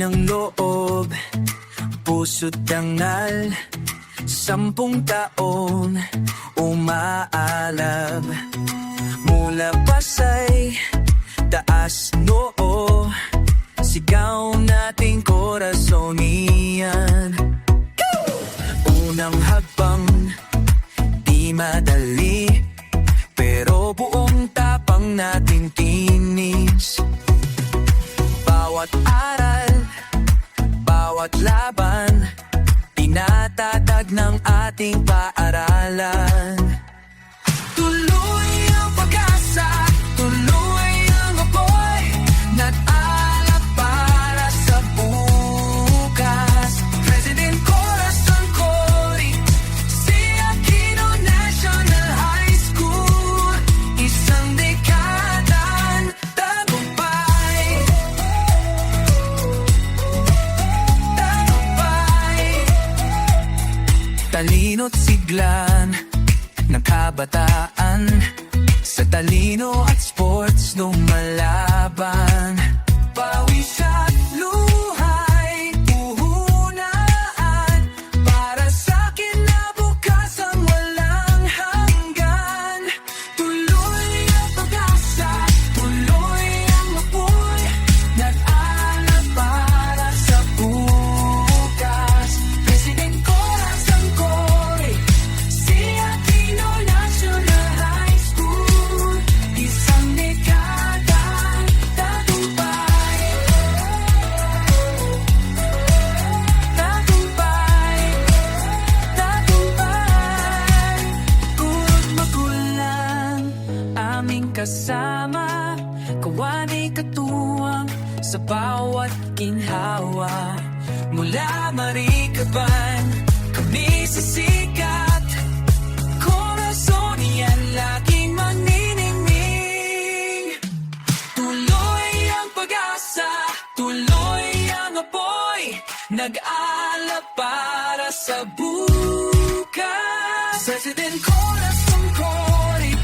ng loob, puso't dangal, 10 taon umaalab. Mula Pasay, taas noo, sigaw nating korason iyan. Unang hakbang, di madali, pero buong tapang nating tinis. Bawat aral, bawat laban, tinatatag ng ating paaralan. Tuloy ang pag-asa, tuloy ang apoy, nag-alap para sa bukas. President Corazon Cory, si Aquino National High School, isang dekadang tagumpay. Talino't siglan ng kabataan, sa talino at sports lumalaban. Pawis at luhay, puhunan, para sa kinabukasan walang hanggan. Tuloy ang pag-asa, tuloy ang apoy, nag-alap para sa bukas. President Corazon Cory, si Aquino National High School, isang dekadang tagumpay. Tagumpay, tagumpay. Puro't magulang, aming kasama, kawani katuwang sa bawat ginhawa. Mula Marikaban, kami sisikat, Corazon yan laging maniningning. Tuloy ang pag-asa, tuloy ang apoy, nag-alap para sa bukas. President Corazon Cory,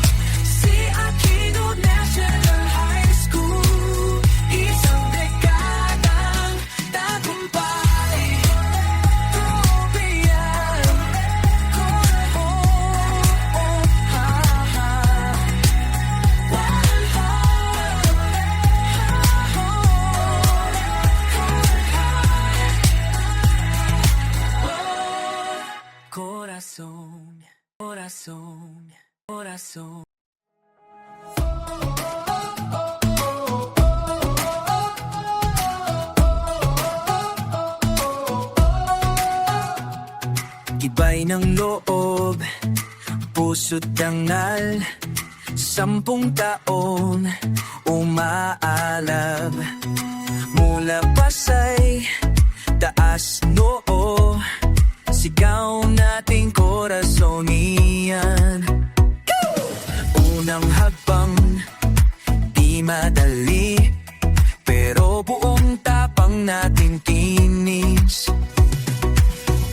si Aquino National High School, isang dekadang tagumpay. Tropian, Corazon, corazón, corazón. Gibay ng loob, puso't dangal, 10 taon umaalab. Mula Pasay, taas noo, sigaw nating korason iyan. Unang hakbang, di madali, pero buong tapang nating tinis.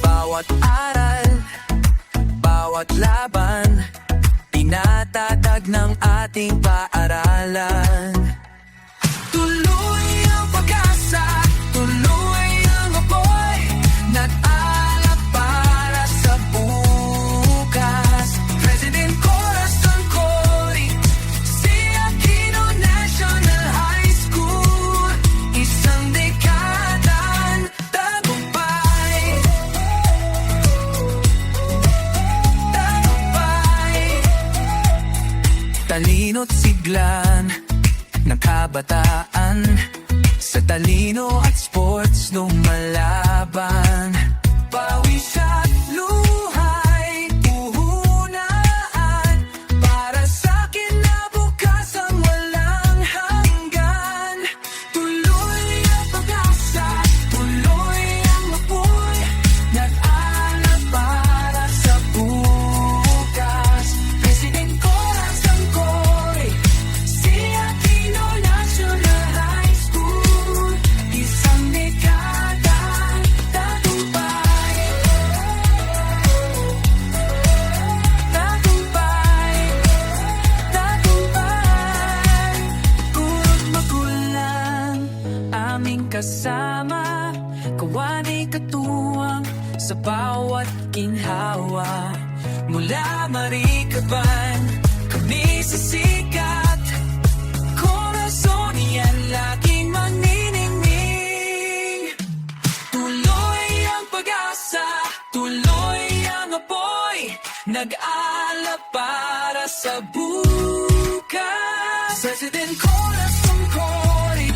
Bawat aral, bawat laban, tinatatag ng ating paaralan. Tuloy ang pag-asa, tuloy ang apoy, nag-alap para sa bukas. President Corazon Cory, si Aquino National High School, isang dekadang tagumpay. Tagumpay. Talino't siglan ng kabataan, sa talino at sports lumalaban. Pawis at luhay, puhunan, para sa kinabukasan walang hanggan. Tuloy ang pag-asa, tuloy ang apoy, nag-alap para sa bukas. President Corazon Cory, si Aquino National High School, isang dekadang tagumpay. bawat ginhawa. Mula Marikaban, kami sisikat. Corazon yan laging maniningning. Tuloy ang pag-asa, tuloy ang apoy, nag-alap para sa bukas. President Corazon Cory,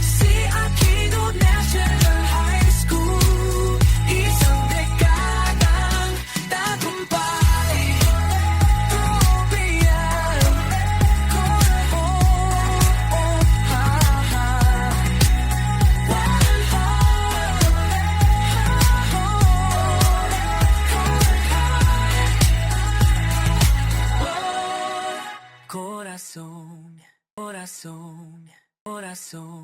si Aquino National High School, isang dekadang tagumpay. Tropian, Corazón, corazón, corazón.